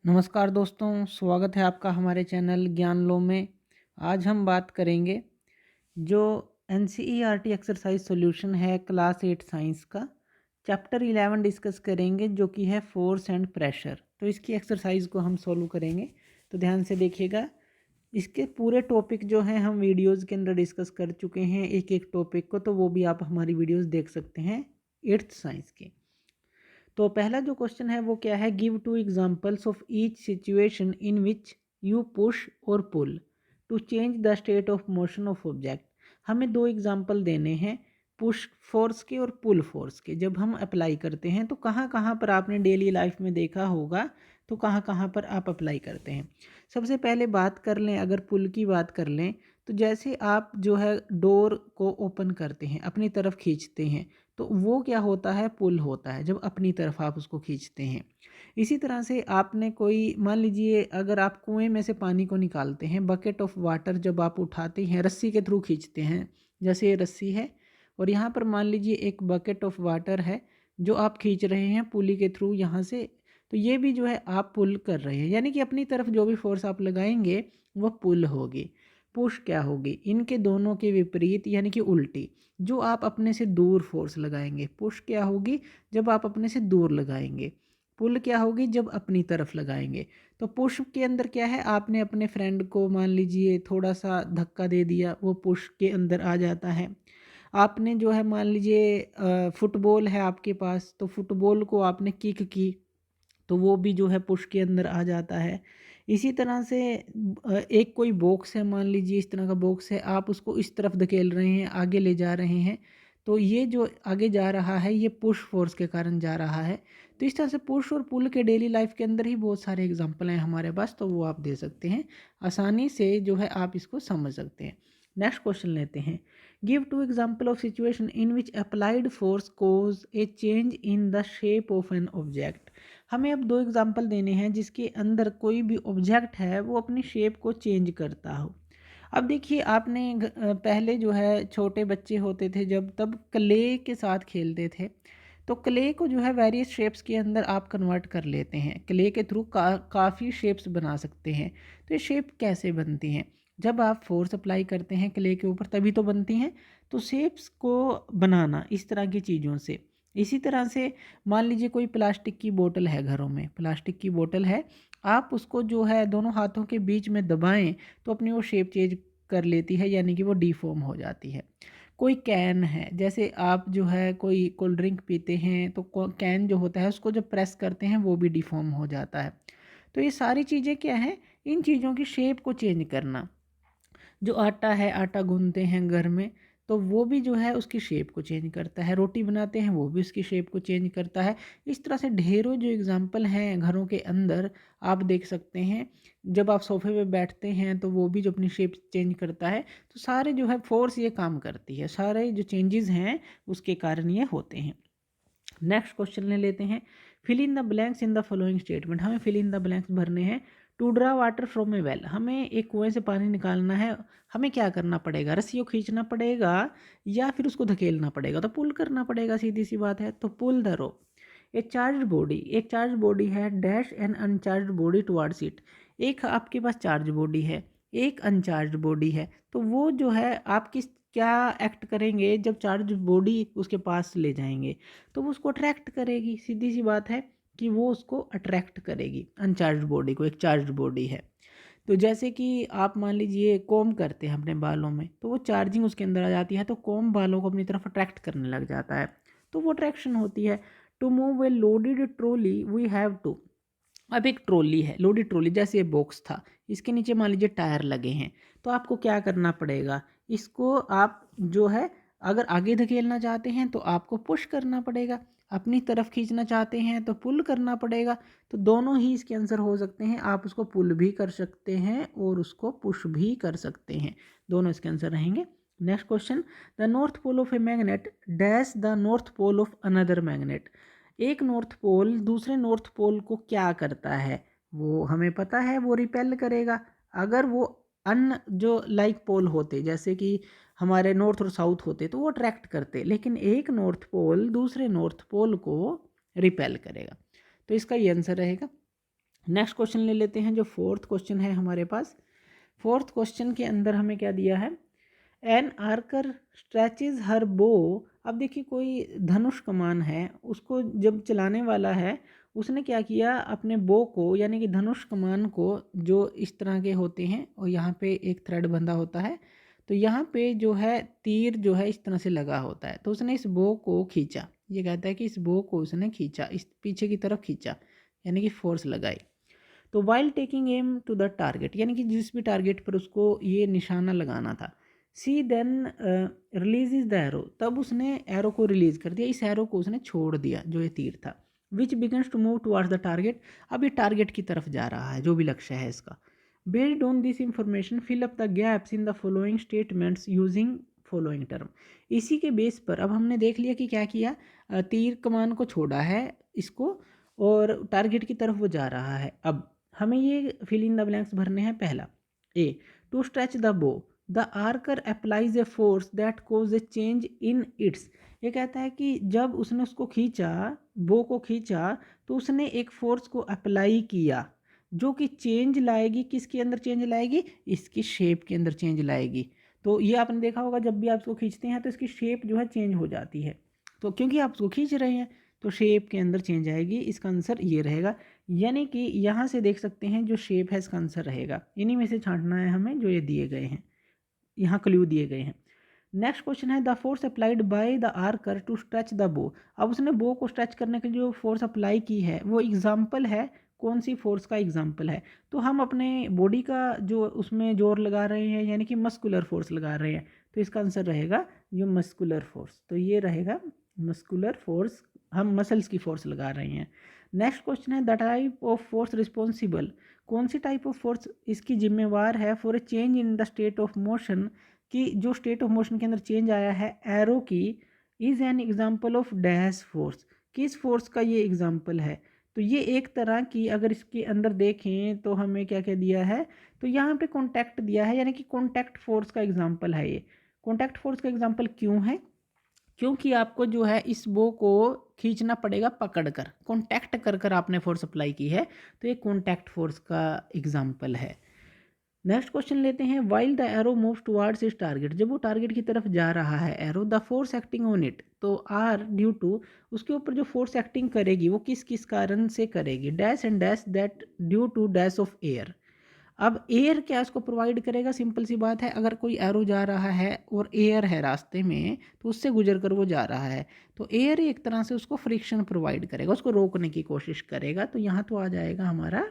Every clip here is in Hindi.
नमस्कार दोस्तों, स्वागत है आपका हमारे चैनल ज्ञान लो में। आज हम बात करेंगे जो एनसीईआरटी एक्सरसाइज सॉल्यूशन है क्लास 8 साइंस का चैप्टर 11 डिस्कस करेंगे, जो कि है फोर्स एंड प्रेशर। तो इसकी एक्सरसाइज को हम सॉल्व करेंगे, तो ध्यान से देखिएगा। इसके पूरे टॉपिक जो हैं हम वीडियोज़ के अंदर डिस्कस कर चुके हैं, एक एक टॉपिक को, तो वो भी आप हमारी वीडियोज़ देख सकते हैं 8th साइंस की। तो पहला जो क्वेश्चन है वो क्या है, give two examples of each situation in which you push और pull to change the state of motion of object. हमें दो एग्जांपल देने हैं पुश फोर्स के और पुल फोर्स के। जब हम अप्लाई करते हैं तो कहाँ कहाँ पर आपने डेली लाइफ में देखा होगा, तो कहाँ कहाँ पर आप अप्लाई करते हैं। सबसे पहले बात कर लें, अगर पुल की बात कर लें, तो जैसे आप जो है डोर को ओपन करते हैं, अपनी तरफ खींचते हैं, तो वो क्या होता है, पुल होता है, जब अपनी तरफ आप उसको खींचते हैं। इसी तरह से आपने कोई, मान लीजिए अगर आप कुएं में से पानी को निकालते हैं, बकेट ऑफ वाटर जब आप उठाते हैं रस्सी के थ्रू खींचते हैं, जैसे ये रस्सी है और यहाँ पर मान लीजिए एक बकेट ऑफ वाटर है जो आप खींच रहे हैं पुली के थ्रू यहाँ से, तो ये भी जो है आप पुल कर रहे हैं, यानी कि अपनी तरफ जो भी फोर्स आप लगाएंगे वह पुल होगी। पुश क्या होगी, इनके दोनों के विपरीत यानी कि उल्टी, जो आप अपने से दूर फोर्स लगाएंगे। पुश क्या होगी, जब आप अपने से दूर लगाएंगे। पुल क्या होगी, जब अपनी तरफ लगाएंगे। तो पुश के अंदर क्या है, आपने अपने फ्रेंड को मान लीजिए थोड़ा सा धक्का दे दिया, वो पुश के अंदर आ जाता है। आपने जो है मान लीजिए फुटबॉल है आपके पास, तो फुटबॉल को आपने किक की, तो वो भी जो है पुश के अंदर आ जाता है। इसी तरह से एक कोई बॉक्स है, मान लीजिए इस तरह का बॉक्स है, आप उसको इस तरफ धकेल रहे हैं, आगे ले जा रहे हैं, तो ये जो आगे जा रहा है ये पुश फोर्स के कारण जा रहा है। तो इस तरह से पुश और पुल के डेली लाइफ के अंदर ही बहुत सारे एग्जांपल हैं हमारे पास, तो वो आप दे सकते हैं, आसानी से जो है आप इसको समझ सकते हैं। नेक्स्ट क्वेश्चन लेते हैं, give two example of situation in which applied force cause a change in the shape of an object. हमें अब दो एग्जाम्पल देने हैं जिसके अंदर कोई भी ऑब्जेक्ट है वो अपनी शेप को चेंज करता हो। अब देखिए, आपने पहले जो है छोटे बच्चे होते थे जब, तब क्ले के साथ खेलते थे, तो क्ले को जो है वेरियस शेप्स के अंदर आप कन्वर्ट कर लेते हैं। क्ले के थ्रू काफ़ी शेप्स बना सकते हैं। तो ये शेप कैसे बनती हैं, जब आप फोर्स अप्लाई करते हैं क्ले के ऊपर तभी तो बनती हैं। तो शेप्स को बनाना इस तरह की चीज़ों से, इसी तरह से मान लीजिए कोई प्लास्टिक की बोतल है, घरों में प्लास्टिक की बोतल है, आप उसको जो है दोनों हाथों के बीच में दबाएं तो अपनी वो शेप चेंज कर लेती है, यानी कि वो डीफॉर्म हो जाती है। कोई कैन है, जैसे आप जो है कोई कोल्ड ड्रिंक पीते हैं तो कैन जो होता है उसको जब प्रेस करते हैं वो भी डिफॉर्म हो जाता है। तो ये सारी चीज़ें क्या है, इन चीज़ों की शेप को चेंज करना। जो आटा है, आटा गूंथते हैं घर में, तो वो भी जो है उसकी शेप को चेंज करता है। रोटी बनाते हैं वो भी उसकी शेप को चेंज करता है। इस तरह से ढेरों जो एग्जांपल हैं घरों के अंदर आप देख सकते हैं। जब आप सोफे पे बैठते हैं तो वो भी जो अपनी शेप चेंज करता है। तो सारे जो है फोर्स ये काम करती है, सारे जो चेंजेस हैं उसके कारण ये होते हैं। नेक्स्ट क्वेश्चन ले लेते हैं, fill in the blanks in the following statement. हमें फिल इन द ब्लैंक्स भरने हैं। To draw water from a well, हमें एक कुएं से पानी निकालना है, हमें क्या करना पड़ेगा, रस्सियों खींचना पड़ेगा या फिर उसको धकेलना पड़ेगा, तो पुल करना पड़ेगा, सीधी सी बात है। तो pull the rope. A charge body, एक चार्ज बॉडी है, dash an uncharged body towards it. एक आपके पास चार्ज बॉडी है, एक अनचार्ज बॉडी है, तो वो जो है आप किस क्या एक्ट करेंगे, जब चार्ज बॉडी उसके पास ले जाएंगे तो वो उसको अट्रैक्ट करेगी, सीधी सी बात है कि वो उसको अट्रैक्ट करेगी अनचार्ज बॉडी को। एक चार्ज बॉडी है, तो जैसे कि आप मान लीजिए कॉम करते हैं अपने बालों में, तो वो चार्जिंग उसके अंदर आ जाती है, तो कॉम बालों को अपनी तरफ अट्रैक्ट करने लग जाता है, तो वो अट्रैक्शन होती है। To move a loaded trolley we have to. अब एक ट्रॉली है, लोडेड ट्रॉली, जैसे ये बॉक्स था, इसके नीचे मान लीजिए टायर लगे हैं, तो आपको क्या करना पड़ेगा, इसको आप जो है अगर आगे धकेलना चाहते हैं तो आपको पुश करना पड़ेगा, अपनी तरफ खींचना चाहते हैं तो पुल करना पड़ेगा। तो दोनों ही इसके आंसर हो सकते हैं, आप उसको पुल भी कर सकते हैं और उसको पुश भी कर सकते हैं, दोनों इसके आंसर रहेंगे। Next question, the north pole of a magnet dash the north pole of another magnet. एक नॉर्थ पोल दूसरे नॉर्थ पोल को क्या करता है, वो हमें पता है, वो रिपेल करेगा। अगर वो अन जो लाइक पोल होते, जैसे कि हमारे नॉर्थ और साउथ होते, तो वो अट्रैक्ट करते, लेकिन एक नॉर्थ पोल दूसरे नॉर्थ पोल को रिपेल करेगा। तो इसका ये आंसर रहेगा। नेक्स्ट क्वेश्चन ले लेते हैं, जो फोर्थ क्वेश्चन है हमारे पास। फोर्थ क्वेश्चन के अंदर हमें क्या दिया है, एन आर्कर स्ट्रेचेज हर बो। अब देखिए कोई धनुष कमान है, उसको जब चलाने वाला है उसने क्या किया, अपने बो को यानी कि धनुष कमान को, जो इस तरह के होते हैं और यहाँ पे एक थ्रेड बंधा होता है, तो यहाँ पे जो है तीर जो है इस तरह से लगा होता है, तो उसने इस बो को खींचा। ये कहता है कि इस बो को उसने खींचा, इस पीछे की तरफ खींचा, यानी कि फोर्स लगाई। तो while taking aim to the target, यानी कि जिस भी टारगेट पर उसको ये निशाना लगाना था, see then release is the arrow, तब उसने एरो को रिलीज कर दिया, इस एरो को उसने छोड़ दिया जो ये तीर था। Which begins to move towards the target, अब ये टारगेट की तरफ जा रहा है, जो भी लक्ष्य है इसका। Based on this information fill up the gaps in the following statements using following term. इसी के बेस पर अब हमने देख लिया कि क्या किया, तीर कमान को छोड़ा है इसको और टारगेट की तरफ वो जा रहा है। अब हमें ये फिल इन द ब्लैंक्स भरने हैं। पहला, a, to stretch the bow the archer applies a force that causes a change in its. ये कहता है कि जब उसने उसको खींचा, बो को खींचा, तो उसने एक फोर्स को अप्लाई किया जो कि चेंज लाएगी, किसके अंदर चेंज लाएगी, इसकी शेप के अंदर चेंज लाएगी। तो ये आपने देखा होगा, जब भी आप इसको खींचते हैं तो इसकी शेप जो है चेंज हो जाती है, तो क्योंकि आप उसको खींच रहे हैं तो शेप के अंदर चेंज आएगी। इसका आंसर ये रहेगा, यानी कि यहाँ से देख सकते हैं जो शेप है इसका आंसर रहेगा। इन्हीं में से छांटना है हमें जो ये दिए गए हैं, यहाँ क्ल्यू दिए गए हैं। नेक्स्ट क्वेश्चन है, the force applied by the archer to stretch the bow. अब उसने बो को स्ट्रेच करने के लिए जो फोर्स अप्लाई की है वो एग्जाम्पल है, कौन सी फोर्स का एग्जाम्पल है, तो हम अपने बॉडी का जो उसमें जोर लगा रहे हैं, यानी कि मस्कुलर फोर्स लगा रहे हैं, तो इसका आंसर रहेगा ये मस्कुलर फोर्स। तो ये रहेगा मस्कुलर फोर्स, हम मसल्स की फोर्स लगा रहे हैं। नेक्स्ट क्वेश्चन है, the type of force responsible, कौन सी टाइप ऑफ फोर्स इसकी जिम्मेवार है for a change in the state of motion, कि जो स्टेट ऑफ मोशन के अंदर चेंज आया है एरो की, is an example of dash force, किस फोर्स का ये एग्जाम्पल है। तो ये एक तरह की, अगर इसके अंदर देखें तो हमें क्या क्या दिया है, तो यहाँ पे कॉन्टैक्ट दिया है, यानी कि कॉन्टैक्ट फोर्स का एग्जाम्पल है ये। कॉन्टैक्ट फोर्स का एग्जाम्पल क्यों है, क्योंकि आपको जो है इस बो को खींचना पड़ेगा पकड़कर, कॉन्टैक्ट कर कर आपने फोर्स अप्लाई की है, तो ये कॉन्टैक्ट फोर्स का एग्जाम्पल है। नेक्स्ट क्वेश्चन लेते हैं, while the arrow moves towards इस टारगेट, जब वो टारगेट की तरफ जा रहा है arrow, the force acting on it, तो आर ड्यू टू, उसके ऊपर जो फोर्स एक्टिंग करेगी वो किस किस कारण से करेगी, dash and dash that due to dash of air. अब एयर क्या इसको प्रोवाइड करेगा, सिंपल सी बात है, अगर कोई एरो जा रहा है और एयर है रास्ते में तो उससे गुजर कर वो जा रहा है, तो एयर एक तरह से उसको फ्रिक्शन प्रोवाइड करेगा, उसको रोकने की कोशिश करेगा, तो यहाँ तो आ जाएगा हमारा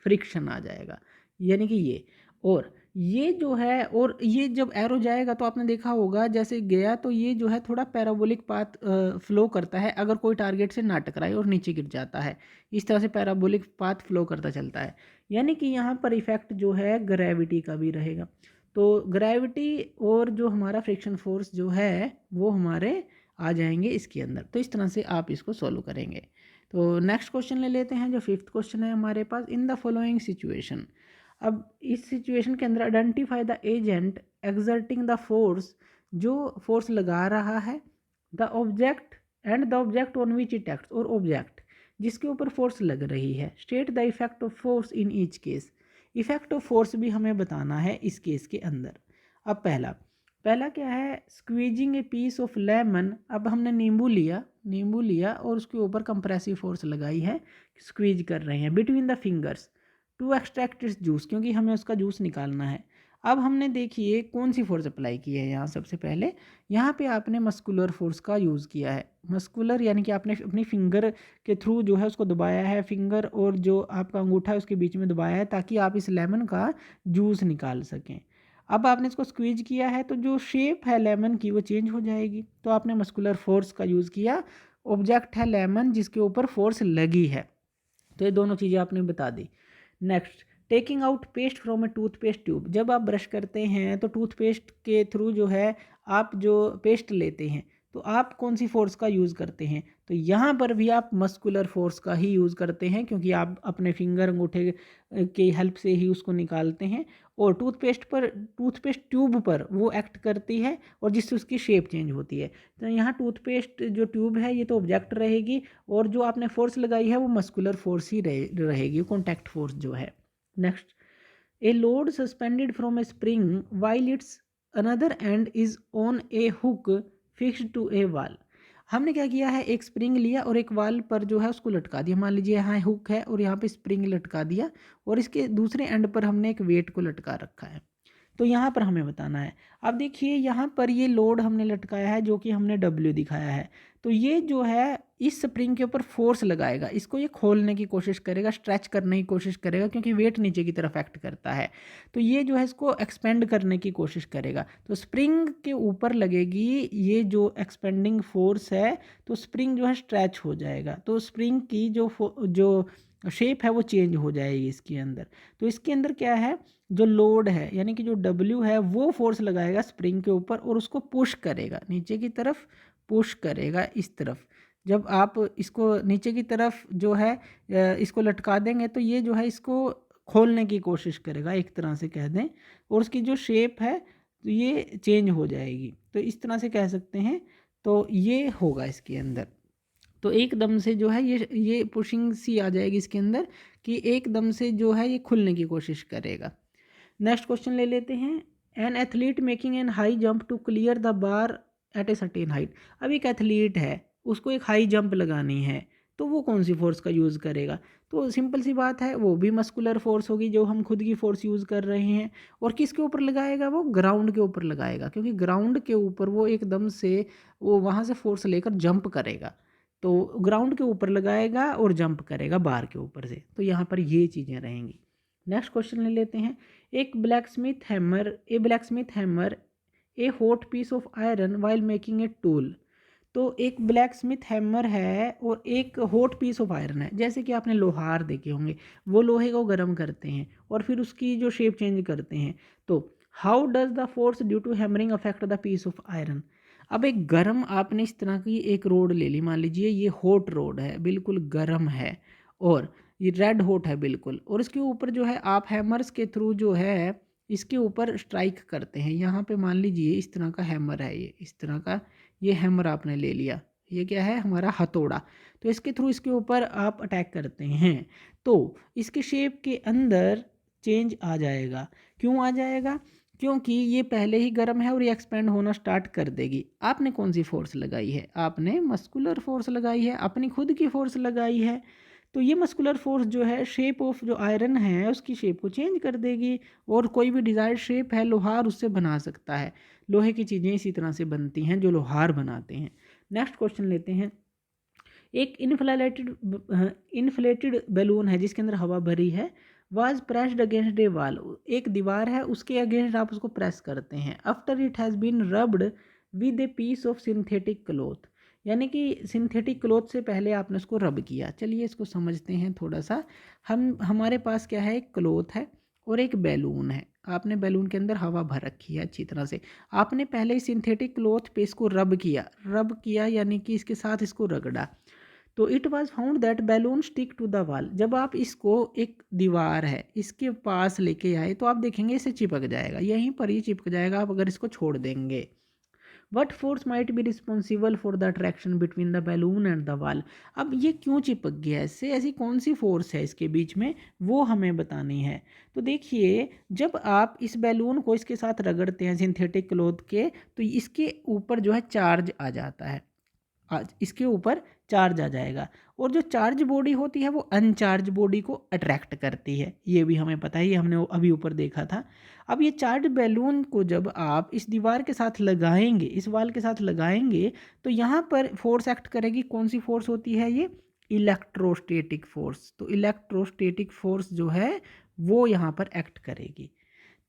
फ्रिक्शन आ जाएगा, यानी कि ये। और ये जो है, और ये जब एरो जाएगा तो आपने देखा होगा जैसे गया तो ये जो है थोड़ा पैराबोलिक पाथ फ्लो करता है, अगर कोई टारगेट से ना टकराए और नीचे गिर जाता है, इस तरह से पैराबोलिक पाथ फ्लो करता चलता है, यानी कि यहाँ पर इफेक्ट जो है ग्रेविटी का भी रहेगा। तो ग्रेविटी और जो हमारा फ्रिक्शन फोर्स जो है वो हमारे आ जाएंगे इसके अंदर, तो इस तरह से आप इसको सॉल्व करेंगे। तो नेक्स्ट क्वेश्चन ले लेते हैं, जो फिफ्थ क्वेश्चन है हमारे पास, इन द फॉलोइंग सिचुएशन। अब इस सिचुएशन के अंदर identify the agent exerting the force, जो फोर्स लगा रहा है, the object and the object on which it acts, और ऑब्जेक्ट जिसके ऊपर फोर्स लग रही है, state the effect of force in each case, effect of force भी हमें बताना है इस केस के अंदर। अब पहला क्या है, squeezing a piece of lemon, अब हमने नींबू लिया और उसके ऊपर कंप्रेसिव फोर्स लगाई है, स्क्वीज कर रहे हैं between the fingers to extract its juice, क्योंकि हमें उसका जूस निकालना है। अब हमने देखिए कौन सी फोर्स अप्लाई की है यहाँ, सबसे पहले यहाँ पे आपने मस्कुलर फोर्स का यूज़ किया है, मस्कुलर यानी कि आपने अपनी फिंगर के थ्रू जो है उसको दबाया है, फिंगर और जो आपका अंगूठा है उसके बीच में दबाया है ताकि आप इस लेमन का जूस निकाल सकें। अब आपने इसको स्क्वीज किया है तो जो शेप है लेमन की वो चेंज हो जाएगी, तो आपने मस्कुलर फोर्स का यूज़ किया, ऑब्जेक्ट है लेमन जिसके ऊपर फोर्स लगी है, तो ये दोनों चीज़ें आपने बता दी। Next, taking out paste from a toothpaste tube, जब आप ब्रश करते हैं तो टूथपेस्ट के थ्रू जो है आप जो पेस्ट लेते हैं, तो आप कौन सी फोर्स का यूज़ करते हैं? तो यहाँ पर भी आप मस्कुलर फोर्स का ही यूज़ करते हैं, क्योंकि आप अपने फिंगर अंगूठे की हेल्प से ही उसको निकालते हैं। और टूथपेस्ट ट्यूब पर वो एक्ट करती है और जिससे उसकी शेप चेंज होती है। तो यहाँ टूथपेस्ट जो ट्यूब है ये तो ऑब्जेक्ट रहेगी, और जो आपने फोर्स लगाई है वो मस्कुलर फोर्स ही रहेगी, कॉन्टैक्ट फोर्स जो है। Next, a load suspended from a spring while its another end is on a hook fixed to a wall. हमने क्या किया है, एक स्प्रिंग लिया और एक वाल पर जो है उसको लटका दिया। मान लीजिए यहाँ हुक है और यहाँ पे स्प्रिंग लटका दिया, और इसके दूसरे एंड पर हमने एक वेट को लटका रखा है। तो यहाँ पर हमें बताना है। अब देखिए यहाँ पर ये लोड हमने लटकाया है जो कि हमने W दिखाया है। तो ये जो है इस स्प्रिंग के ऊपर फोर्स लगाएगा, इसको ये खोलने की कोशिश करेगा, स्ट्रेच करने की कोशिश करेगा, क्योंकि वेट नीचे की तरफ एक्ट करता है। तो ये जो है इसको एक्सपेंड करने की कोशिश करेगा। तो स्प्रिंग के ऊपर लगेगी ये जो एक्सपेंडिंग फोर्स है, तो स्प्रिंग जो है स्ट्रेच हो जाएगा। तो स्प्रिंग की जो शेप है वो चेंज हो जाएगी इसके अंदर। तो इसके अंदर क्या है, जो लोड है यानी कि जो W है वो फोर्स लगाएगा स्प्रिंग के ऊपर और उसको पुश करेगा नीचे की तरफ, पुश करेगा इस तरफ। जब आप इसको नीचे की तरफ जो है इसको लटका देंगे तो ये जो है इसको खोलने की कोशिश करेगा, एक तरह से कह दें, और उसकी जो शेप है तो ये चेंज हो जाएगी। तो इस तरह से कह सकते हैं। तो ये होगा इसके अंदर। तो एकदम से जो है ये पुशिंग सी आ जाएगी इसके अंदर, कि एकदम से जो है ये खुलने की कोशिश करेगा। नेक्स्ट क्वेश्चन ले लेते हैं। An athlete making an high jump to clear the bar at a certain height. अब एक एथलीट है, उसको एक हाई जंप लगानी है, तो वो कौन सी फोर्स का यूज़ करेगा? तो सिंपल सी बात है, वो भी मस्कुलर फोर्स होगी जो हम खुद की फोर्स यूज़ कर रहे हैं। और किसके ऊपर लगाएगा? वो ग्राउंड के ऊपर लगाएगा, क्योंकि ग्राउंड के ऊपर वो एकदम से वो वहाँ से फोर्स लेकर जंप करेगा। तो ग्राउंड के ऊपर लगाएगा और जंप करेगा बार के ऊपर से। तो यहाँ पर ये चीज़ें रहेंगी। नेक्स्ट क्वेश्चन ले लेते हैं। A blacksmith hammer a hot piece of iron while making a tool. तो एक ब्लैकस्मिथ हैमर है और एक हॉट पीस ऑफ आयरन है। जैसे कि आपने लोहार देखे होंगे, वो लोहे को गर्म करते हैं और फिर उसकी जो शेप चेंज करते हैं। तो how does the force due to hammering affect the piece of iron. अब एक गर्म आपने इस तरह की एक रोड ले ली, मान लीजिए ये हॉट रोड है, बिल्कुल गर्म है, और ये रेड हॉट है बिल्कुल, और इसके ऊपर जो है आप हैमर्स के थ्रू जो है इसके ऊपर स्ट्राइक करते हैं। यहाँ पे मान लीजिए इस तरह का हैमर है, ये इस तरह का ये हैमर आपने ले लिया, ये क्या है हमारा हथौड़ा। तो इसके थ्रू इसके ऊपर आप अटैक करते हैं, तो इसके शेप के अंदर चेंज आ जाएगा। क्यों आ जाएगा? क्योंकि ये पहले ही गर्म है और ये एक्सपेंड होना स्टार्ट कर देगी। आपने कौन सी फोर्स लगाई है? आपने मस्कुलर फोर्स लगाई है, अपनी खुद की फोर्स लगाई है। तो ये मस्कुलर फोर्स जो है शेप ऑफ जो आयरन है उसकी शेप को चेंज कर देगी, और कोई भी डिज़ायर्ड शेप है लोहार उससे बना सकता है। लोहे की चीज़ें इसी तरह से बनती हैं जो लोहार बनाते हैं। नेक्स्ट क्वेश्चन लेते हैं। एक इन्फ्लेटेड बैलून है जिसके अंदर हवा भरी है, वाज प्रेस्ड अगेंस्ट ए वाल। एक दीवार है, उसके अगेंस्ट आप उसको प्रेस करते हैं। After it has been rubbed with a piece of synthetic cloth, यानी कि सिंथेटिक क्लॉथ से पहले आपने उसको रब किया। चलिए इसको समझते हैं थोड़ा सा। हमारे पास क्या है, एक क्लॉथ है और एक बैलून है। आपने बैलून के अंदर हवा भर रखी है अच्छी तरह से। आपने पहले ही सिंथेटिक क्लॉथ पे इसको रब किया यानी कि इसके साथ इसको रगड़ा। तो it was found that balloon stick to the wall. जब आप इसको एक दीवार है इसके पास लेके आए तो आप देखेंगे इसे चिपक जाएगा, यहीं पर ही चिपक जाएगा आप अगर इसको छोड़ देंगे। What force might be responsible for the attraction between the balloon and the wall. अब ये क्यों चिपक गया इससे, ऐसी कौन सी फोर्स है इसके बीच में, वो हमें बतानी है। तो देखिए, जब आप इस बैलून को इसके साथ रगड़ते हैं सिंथेटिक क्लॉथ के, तो इसके ऊपर जो है चार्ज आ जाता है, आज इसके ऊपर चार्ज आ जाएगा, और जो चार्ज बॉडी होती है वो अनचार्ज बॉडी को अट्रैक्ट करती है। ये भी हमें पता है, ये हमने अभी ऊपर देखा था। अब ये चार्ज बैलून को जब आप इस दीवार के साथ लगाएंगे, इस वाल के साथ लगाएंगे, तो यहाँ पर फोर्स एक्ट करेगी। कौन सी फोर्स होती है ये? Electrostatic force. तो इलेक्ट्रोस्टैटिक फोर्स जो है वो यहाँ पर एक्ट करेगी।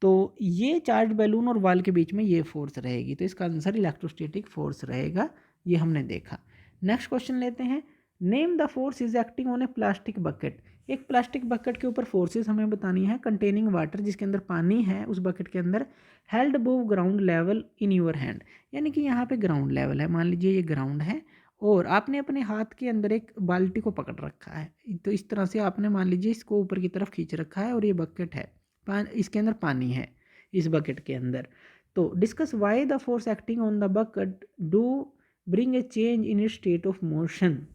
तो ये चार्ज बैलून और वाल के बीच में ये फोर्स रहेगी, तो इसका आंसर इलेक्ट्रोस्टैटिक फोर्स रहेगा। ये हमने देखा। नेक्स्ट क्वेश्चन लेते हैं। Name the force is acting on A plastic bucket. एक प्लास्टिक बकेट के ऊपर फोर्सेस हमें बतानी है कंटेनिंग वाटर, जिसके अंदर पानी है उस बकेट के अंदर, held above ground level in your hand, यानी कि यहाँ पे ग्राउंड लेवल है, मान लीजिए ये ग्राउंड है और आपने अपने हाथ के अंदर एक बाल्टी को पकड़ रखा है। तो इस तरह से आपने मान लीजिए इसको ऊपर की तरफ खींच रखा है और ये बकेट है, इसके अंदर पानी है इस बकेट के अंदर। तो discuss why the force acting on the bucket do bring a change in state of motion.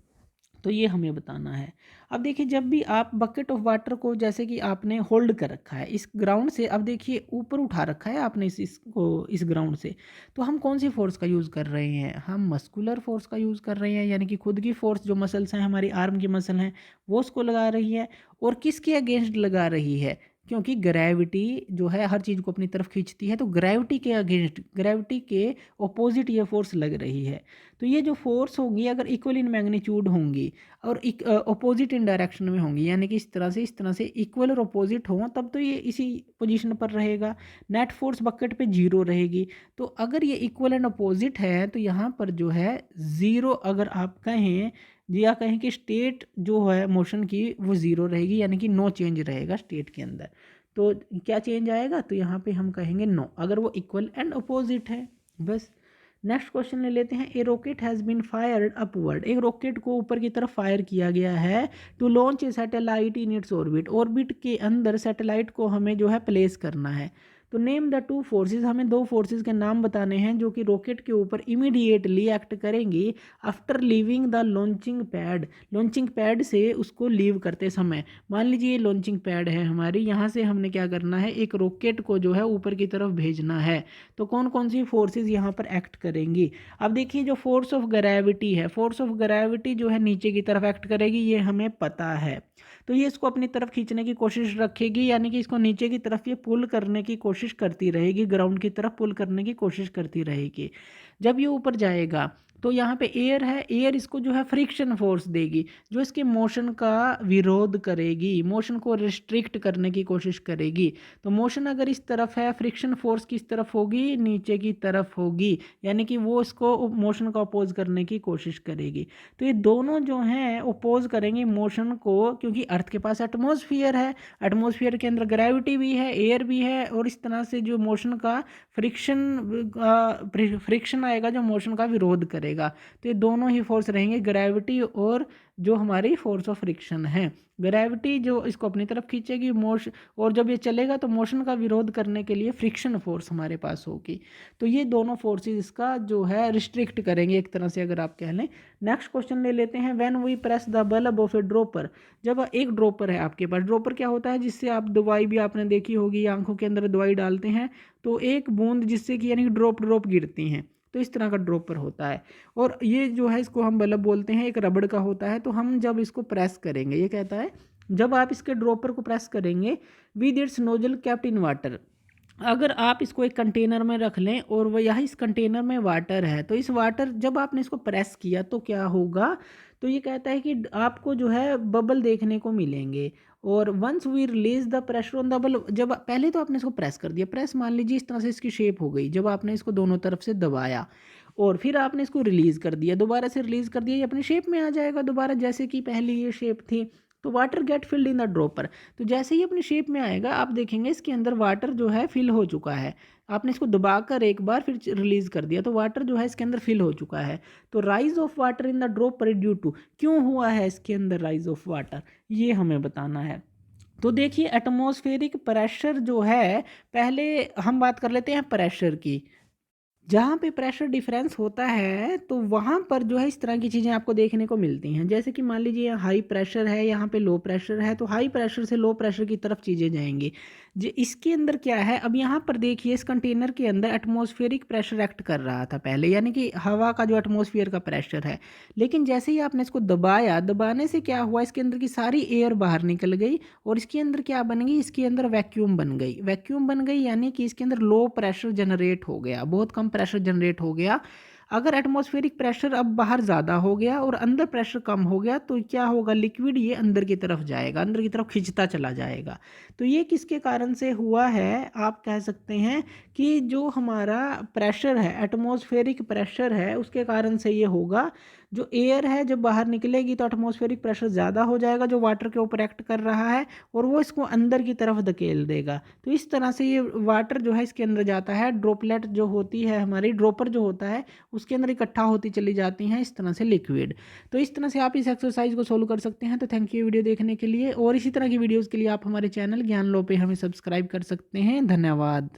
तो ये हमें बताना है। अब देखिए जब भी आप बकेट ऑफ वाटर को जैसे कि आपने होल्ड कर रखा है इस ग्राउंड से, अब देखिए ऊपर उठा रखा है आपने इसको इस ग्राउंड से, तो हम कौन सी फोर्स का यूज़ कर रहे हैं, हम मस्कुलर फोर्स का यूज़ कर रहे हैं, यानी कि खुद की फोर्स जो मसल्स हैं हमारी आर्म की मसल हैं वो उसको लगा रही है। और किसके अगेंस्ट लगा रही है, क्योंकि ग्रेविटी जो है हर चीज़ को अपनी तरफ खींचती है, तो ग्रेविटी के अगेंस्ट, ग्रेविटी के ऑपोजिट ये फोर्स लग रही है। तो ये जो फोर्स होंगी अगर इक्वल इन मैग्नीट्यूड होंगी और अपोजिट इन डायरेक्शन में होंगी, यानी कि इस तरह से इक्वल और अपोजिट हों, तब तो ये इसी पोजीशन पर रहेगा, नेट फोर्स बकेट पे जीरो रहेगी। तो अगर ये इक्वल एंड अपोजिट है तो यहाँ पर जो है ज़ीरो, अगर आप कहें या कहें कि स्टेट जो है मोशन की वो ज़ीरो रहेगी, यानी कि नो चेंज रहेगा स्टेट के अंदर। तो क्या चेंज आएगा, तो यहाँ पे हम कहेंगे नो, अगर वो इक्वल एंड अपोजिट है। बस नेक्स्ट क्वेश्चन ले लेते हैं। A rocket has been fired upward, एक रॉकेट को ऊपर की तरफ फायर किया गया है to launch a satellite in its orbit, orbit के अंदर सैटेलाइट को हमें जो है प्लेस करना है। तो नेम द टू फोर्सेस, हमें दो फोर्सेस के नाम बताने हैं जो कि रॉकेट के ऊपर इमीडिएटली एक्ट करेंगी after leaving the launching pad, launching pad से उसको लीव करते समय। मान लीजिए ये लॉन्चिंग पैड है हमारी, यहाँ से हमने क्या करना है, एक रॉकेट को जो है ऊपर की तरफ भेजना है। तो कौन कौन सी फोर्सेस यहाँ पर एक्ट करेंगी। अब देखिए जो फोर्स ऑफ ग्रेविटी है, फोर्स ऑफ ग्रेविटी जो है नीचे की तरफ एक्ट करेगी, ये हमें पता है। तो ये इसको अपनी तरफ खींचने की कोशिश रखेगी, यानी कि इसको नीचे की तरफ ये पुल करने की कोशिश करती रहेगी, ग्राउंड की तरफ पुल करने की कोशिश करती रहेगी। जब ये ऊपर जाएगा तो यहाँ पे एयर है, एयर इसको जो है फ्रिक्शन फोर्स देगी जो इसके मोशन का विरोध करेगी, मोशन को रिस्ट्रिक्ट करने की कोशिश करेगी। तो मोशन अगर इस तरफ है, फ्रिक्शन फोर्स किस तरफ होगी, नीचे की तरफ होगी, यानी कि वो इसको मोशन का अपोज करने की कोशिश करेगी। तो ये दोनों जो हैं अपोज करेंगे मोशन को, क्योंकि अर्थ के पास एटमॉस्फेयर है, एटमॉस्फेयर के अंदर ग्रेविटी भी है, एयर भी है, और इस तरह से जो मोशन का फ्रिक्शन आएगा जो मोशन का विरोध करेगा। तो ये दोनों ही फोर्स रहेंगे, ग्रेविटी और जो हमारी फोर्स ऑफ फ्रिक्शन है। ग्रेविटी जो इसको अपनी तरफ खींचेगी मोशन, और जब ये चलेगा तो मोशन का विरोध करने के लिए फ्रिक्शन फोर्स हमारे पास होगी। तो ये दोनों फोर्सेस इसका जो है रिस्ट्रिक्ट करेंगे एक तरह से, अगर आप कह लें। नेक्स्ट क्वेश्चन ले लेते हैं। When we press the bulb of a dropper, जब एक ड्रॉपर है आपके पास, ड्रॉपर क्या होता है, जिससे आप दवाई भी आपने देखी होगी, आंखों के अंदर दवाई डालते हैं तो एक बूंद जिससे कि यानी कि ड्रॉप ड्रॉप गिरती हैं, तो इस तरह का ड्रॉपर होता है। और ये जो है इसको हम बल्ब बोलते हैं, एक रबड़ का होता है। तो हम जब इसको प्रेस करेंगे, ये कहता है जब आप इसके ड्रॉपर को प्रेस करेंगे with its nozzle kept in water, अगर आप इसको एक कंटेनर में रख लें और वह यहाँ इस कंटेनर में वाटर है, तो इस वाटर जब आपने इसको प्रेस किया तो क्या होगा, तो ये कहता है कि आपको जो है बबल देखने को मिलेंगे। और once we release the pressure on the bulb, जब पहले तो आपने इसको प्रेस कर दिया, प्रेस मान लीजिए इस तरह से इसकी शेप हो गई, जब आपने इसको दोनों तरफ से दबाया और फिर आपने इसको रिलीज़ कर दिया, दोबारा से रिलीज़ कर दिया, ये अपनी शेप में आ जाएगा दोबारा, जैसे कि पहले ये शेप थी। तो water get filled in the dropper, तो जैसे ही अपनी शेप में आएगा आप देखेंगे इसके अंदर वाटर जो है फिल हो चुका है। आपने इसको दबाकर एक बार फिर रिलीज कर दिया तो वाटर जो है इसके अंदर फिल हो चुका है। तो rise of water in the dropper due to, क्यों हुआ है इसके अंदर राइज ऑफ वाटर, ये हमें बताना है। तो देखिए एटमॉस्फेरिक प्रेशर जो है, पहले हम बात कर लेते हैं प्रेशर की। जहाँ पे प्रेशर डिफरेंस होता है तो वहाँ पर जो है इस तरह की चीज़ें आपको देखने को मिलती हैं। जैसे कि मान लीजिए यहाँ हाई प्रेशर है, यहाँ पे लो प्रेशर है, तो हाई प्रेशर से लो प्रेशर की तरफ चीज़ें जाएंगी। जो इसके अंदर क्या है, अब यहाँ पर देखिए इस कंटेनर के अंदर एटमॉस्फेरिक प्रेशर एक्ट कर रहा था पहले, यानी कि हवा का जो एटमॉस्फेयर का प्रेशर है। लेकिन जैसे ही आपने इसको दबाया, दबाने से क्या हुआ, इसके अंदर की सारी एयर बाहर निकल गई और इसके अंदर क्या बन गई, इसके अंदर वैक्यूम बन गई। वैक्यूम बन गई यानी कि इसके अंदर लो प्रेशर जनरेट हो गया, बहुत कम प्रेशर जनरेट हो गया। अगर एटमॉस्फेरिक प्रेशर अब बाहर ज़्यादा हो गया और अंदर प्रेशर कम हो गया तो क्या होगा, लिक्विड ये अंदर की तरफ जाएगा, अंदर की तरफ खिंचता चला जाएगा। तो ये किसके कारण से हुआ है, आप कह सकते हैं कि जो हमारा प्रेशर है, एटमॉस्फेरिक प्रेशर है, उसके कारण से ये होगा। जो एयर है जब बाहर निकलेगी तो एटमॉस्फेरिक प्रेशर ज़्यादा हो जाएगा जो वाटर के ऊपर एक्ट कर रहा है, और वो इसको अंदर की तरफ धकेल देगा। तो इस तरह से ये वाटर जो है इसके अंदर जाता है, ड्रॉपलेट जो होती है हमारी, ड्रॉपर जो होता है उसके अंदर इकट्ठा होती चली जाती हैं इस तरह से लिक्विड। तो इस तरह से आप इस एक्सरसाइज को सोल्व कर सकते हैं। तो थैंक यू वीडियो देखने के लिए, और इसी तरह की वीडियोज़ के लिए आप हमारे चैनल ज्ञान लो पे हमें सब्सक्राइब कर सकते हैं। धन्यवाद।